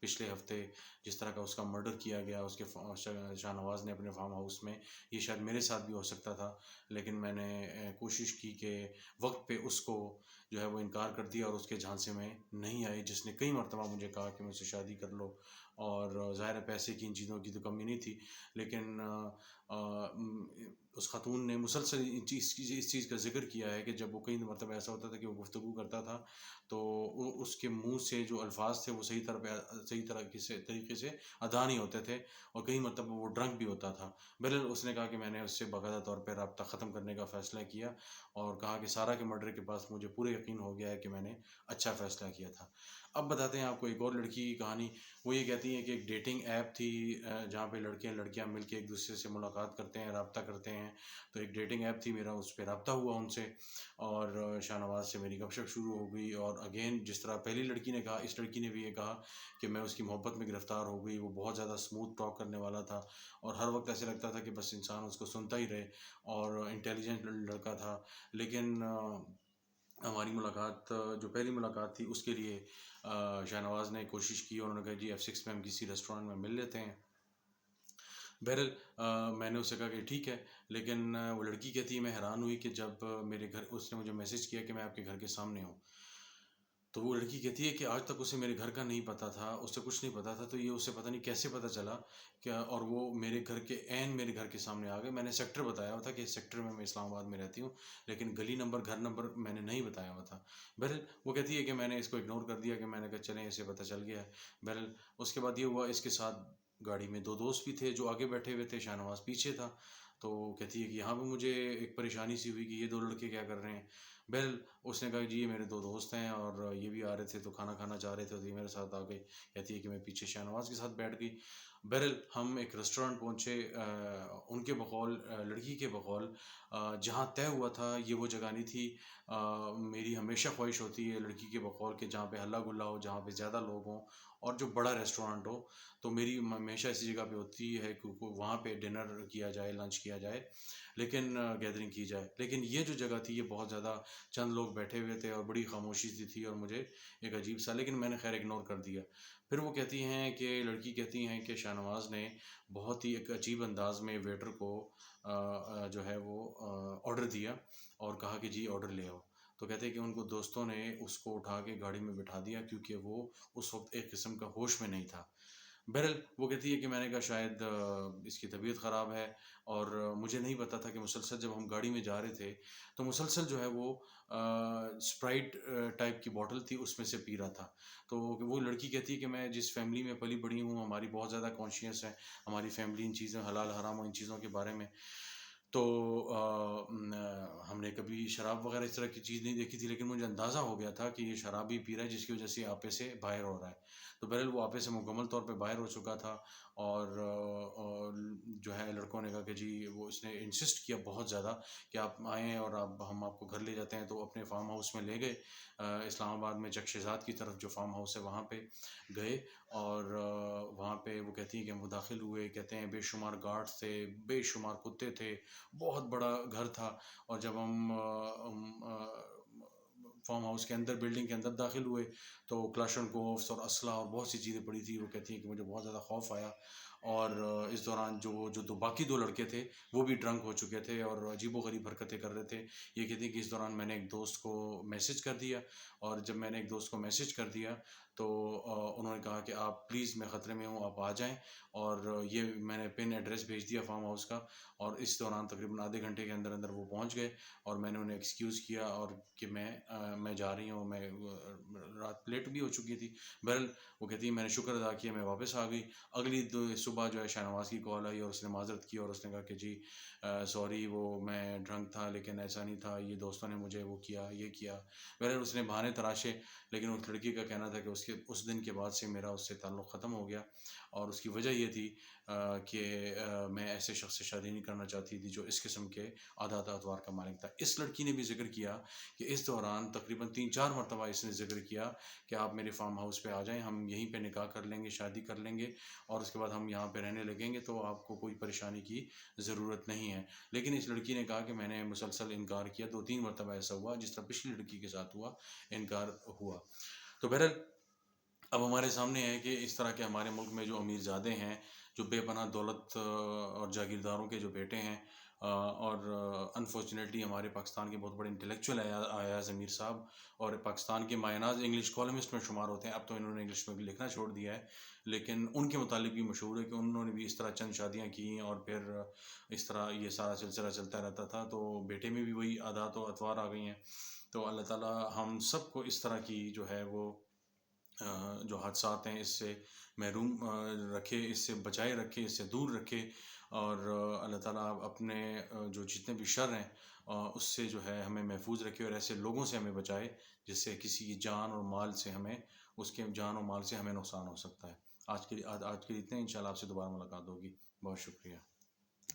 پچھلے ہفتے جس طرح کا اس کا مرڈر کیا گیا اس کے شاہ نواز نے اپنے فارم ہاؤس میں، یہ شاید میرے ساتھ بھی ہو سکتا تھا، لیکن میں نے کوشش کی کہ وقت پہ اس کو جو ہے وہ انکار کر دیا اور اس کے جھانسے میں نہیں آئی، جس نے کئی مرتبہ مجھے کہا کہ مجھ سے شادی کر لو، اور ظاہر ہے پیسے کی ان چیزوں کی تو کمی نہیں تھی، لیکن اس خاتون نے مسلسل اس چیز کا ذکر کیا ہے کہ جب وہ کئی مرتبہ ایسا ہوتا تھا کہ وہ گفتگو کرتا تھا تو اس کے منہ سے جو الفاظ تھے وہ صحیح طریقے سے ادا نہیں ہوتے تھے، اور کئی مرتبہ وہ ڈرنک بھی ہوتا تھا۔ بہرحال اس نے کہا کہ میں نے اس سے باقاعدہ طور پہ رابطہ ختم کرنے کا فیصلہ کیا، اور کہا کہ سارا کے مرڈر کے پاس مجھے پورے یقین ہو گیا ہے کہ میں نے اچھا فیصلہ کیا تھا۔ اب بتاتے ہیں آپ کو ایک اور لڑکی کی کہانی۔ وہ یہ کہتی ہیں کہ ایک ڈیٹنگ ایپ تھی جہاں پہ لڑکیاں مل کے ایک دوسرے سے ملاقات کرتے ہیں، رابطہ کرتے ہیں، تو ایک ڈیٹنگ ایپ تھی، میرا اس پہ رابطہ ہوا ان سے، اور شاہ نواز سے میری گپ شپ شروع ہو گئی، اور اگین جس طرح پہلی لڑکی نے کہا، اس لڑکی نے بھی یہ کہا کہ میں اس کی محبت میں گرفتار ہو گئی۔ وہ بہت زیادہ اسموتھ ٹاک کرنے والا تھا، اور ہر وقت ایسے لگتا تھا کہ بس انسان اس کو سنتا ہی رہے، اور انٹیلیجنٹ لڑکا تھا، لیکن ہماری ملاقات جو پہلی ملاقات تھی اس کے لیے شاہ نواز نے کوشش کی، اور انہوں نے کہا جی F6 میں ہم کسی ریسٹورینٹ میں مل لیتے ہیں۔ بہرحال میں نے اسے کہا کہ ٹھیک ہے، لیکن وہ لڑکی کہتی ہے میں حیران ہوئی کہ جب میرے گھر اس نے مجھے میسج کیا کہ میں آپ کے گھر کے سامنے ہوں، تو وہ لڑکی کہتی ہے کہ آج تک اسے میرے گھر کا نہیں پتہ تھا، اسے کچھ نہیں پتہ تھا، تو یہ اسے پتہ نہیں کیسے پتہ چلا کیا، اور وہ میرے گھر کے سامنے آ گئے۔ میں نے سیکٹر بتایا ہوا تھا کہ اس سیکٹر میں اسلام آباد میں رہتی ہوں، لیکن گلی نمبر گھر نمبر میں نے نہیں بتایا ہوا تھا۔ بہرحال وہ کہتی ہے کہ میں نے اس کو اگنور کر دیا، کہ میں نے کہا چلیں اسے پتہ چل گیا ہے۔ بہرحال اس کے بعد یہ ہوا، اس کے ساتھ گاڑی میں دو دوست بھی تھے جو آگے بیٹھے ہوئے تھے، شاہ نواز پیچھے تھا، تو کہتی ہے کہ یہاں پہ مجھے ایک پریشانی سی ہوئی کہ یہ دو لڑکے کیا کر رہے ہیں۔ بہرحال اس نے کہا جی یہ میرے دو دوست ہیں، اور یہ بھی آ رہے تھے تو کھانا کھانا چاہ رہے تھے، تو یہ میرے ساتھ آ گئی۔ کہتی ہے کہ میں پیچھے شاہ نواز کے ساتھ بیٹھ گئی۔ بہرحال ہم ایک ریسٹورینٹ پہنچے، ان کے بقول، لڑکی کے بقول، جہاں طے ہوا تھا یہ وہ جگہ نہیں تھی۔ میری ہمیشہ خواہش ہوتی ہے لڑکی کے بقول کہ جہاں پہ ہلہ گلا ہو، جہاں پہ زیادہ لوگ ہوں، اور جو بڑا ریسٹورینٹ ہو، تو میری ہمیشہ اسی جگہ پہ ہوتی ہے کہ وہاں پہ ڈنر کیا جائے، لنچ کیا جائے، لیکن گیدرنگ کی جائے۔ لیکن یہ جو جگہ تھی یہ بہت زیادہ چند لوگ بیٹھے ہوئے تھے، اور بڑی خاموشی سی تھی، اور مجھے ایک عجیب سا، لیکن میں نے خیر اگنور کر دیا۔ پھر وہ کہتی ہیں کہ لڑکی کہتی ہیں کہ شاہ نواز نے بہت ہی ایک عجیب انداز میں ویٹر کو جو ہے وہ آرڈر دیا، اور کہا کہ جی آرڈر لے آؤ، تو کہتے ہیں کہ ان کو دوستوں نے اس کو اٹھا کے گاڑی میں بٹھا دیا، کیونکہ وہ اس وقت ایک قسم کا ہوش میں نہیں تھا۔ بہرحال وہ کہتی ہے کہ میں نے کہا شاید اس کی طبیعت خراب ہے، اور مجھے نہیں پتا تھا کہ مسلسل جب ہم گاڑی میں جا رہے تھے تو مسلسل جو ہے وہ اسپرائٹ ٹائپ کی بوٹل تھی اس میں سے پی رہا تھا۔ تو وہ لڑکی کہتی ہے کہ میں جس فیملی میں پلی بڑی ہوں، ہماری بہت زیادہ کانشیس ہے، ہماری فیملی ان چیزوں حلال حرام و ان چیزوں کے بارے میں، تو ہم نے کبھی شراب وغیرہ اس طرح کی چیز نہیں دیکھی تھی، لیکن مجھے اندازہ ہو گیا تھا کہ یہ شراب ہی پی رہا ہے جس کی وجہ سے آپے سے باہر ہو رہا ہے۔ تو بہرحال وہ آپے سے مکمل طور پہ باہر ہو چکا تھا، اور جو ہے لڑکوں نے کہا کہ جی، وہ اس نے انسسٹ کیا بہت زیادہ کہ آپ آئیں اور ہم آپ کو گھر لے جاتے ہیں، تو اپنے فارم ہاؤس میں لے گئے، اسلام آباد میں چک شہزاد کی طرف جو فارم ہاؤس ہے وہاں پہ گئے، اور وہاں پہ وہ کہتی ہیں کہ ہم داخل ہوئے، کہتے ہیں بے شمار گارڈز تھے، بے شمار کتے تھے، بہت بڑا گھر تھا، اور جب ہم فارم ہاؤس کے اندر، بلڈنگ کے اندر داخل ہوئے تو کلاشن کوفس اور اسلحہ اور بہت سی چیزیں پڑی تھی۔ وہ کہتی ہیں کہ مجھے بہت زیادہ خوف آیا، اور اس دوران جو باقی دو لڑکے تھے وہ بھی ڈرنک ہو چکے تھے اور عجیب و غریب حرکتیں کر رہے تھے۔ یہ کہتی ہیں کہ اس دوران میں نے ایک دوست کو میسج کر دیا، اور جب میں نے ایک دوست کو میسج کر دیا تو انہوں نے کہا کہ آپ پلیز میں خطرے میں ہوں، آپ آ جائیں، اور یہ میں نے پن ایڈریس بھیج دیا فارم ہاؤس کا، اور اس دوران تقریباً آدھے گھنٹے کے اندر اندر وہ پہنچ گئے، اور میں نے انہیں ایکسکیوز کیا، اور کہ میں جا رہی ہوں، میں رات لیٹ بھی ہو چکی تھی۔ بہرحال وہ کہتی ہے میں نے شکر ادا کیا، میں واپس آ گئی۔ اگلی صبح جو ہے شاہ نواز کی کال آئی، اور اس نے معذرت کی، اور اس نے کہا کہ جی سوری، وہ میں ڈرنک تھا، لیکن ایسا نہیں تھا، یہ دوستوں نے مجھے وہ کیا، یہ کیا۔ بہرحال اس نے بہانے تراشے، لیکن اس لڑکی کا کہنا تھا کہ اس دن کے بعد سے میرا اس سے تعلق ختم ہو گیا، اور اس کی وجہ یہ تھی کہ میں ایسے شخص سے شادی نہیں کرنا چاہتی تھی جو اس قسم کے عادات و اطوار کا مالک تھا۔ اس لڑکی نے بھی ذکر کیا کہ اس دوران تقریباً 3-4 مرتبہ اس نے ذکر کیا کہ آپ میرے فارم ہاؤس پہ آ جائیں، ہم یہیں پہ نکاح کر لیں گے، شادی کر لیں گے، اور اس کے بعد ہم یہاں پہ رہنے لگیں گے، تو آپ کو کوئی پریشانی کی ضرورت نہیں ہے۔ لیکن اس لڑکی نے کہا کہ میں نے مسلسل انکار کیا، 2-3 مرتبہ ایسا ہوا جس طرح پچھلی لڑکی کے ساتھ ہوا، انکار ہوا۔ تو بہرحال اب ہمارے سامنے ہے کہ اس طرح کے ہمارے ملک میں جو امیر زادے ہیں، جو بے پناہ دولت اور جاگیرداروں کے جو بیٹے ہیں، اور انفارچونیٹلی ہمارے پاکستان کے بہت بڑے انٹلیکچوئل ایاز امیر صاحب، اور پاکستان کے مایہ ناز انگلش کالمسٹ میں شمار ہوتے ہیں. اب تو انہوں نے انگلش میں بھی لکھنا چھوڑ دیا ہے، لیکن ان کے متعلق بھی مشہور ہے کہ انہوں نے بھی اس طرح چند شادیاں کی ہیں، اور پھر اس طرح یہ سارا سلسلہ چلتا رہتا تھا. تو بیٹے میں بھی وہی عادات و اطوار آ گئی ہیں. تو اللہ تعالیٰ ہم سب کو اس طرح کی جو ہے وہ جو حادثات ہیں اس سے محروم رکھے، اس سے بچائے رکھے، اس سے دور رکھے. اور اللہ تعالیٰ اپنے جو جتنے بھی شر ہیں اس سے جو ہے ہمیں محفوظ رکھے، اور ایسے لوگوں سے ہمیں بچائے جس سے کسی کی جان اور مال سے ہمیں، اس کے جان اور مال سے ہمیں نقصان ہو سکتا ہے. آج کے لیے اتنے، انشاءاللہ آپ سے دوبارہ ملاقات ہوگی. بہت شکریہ.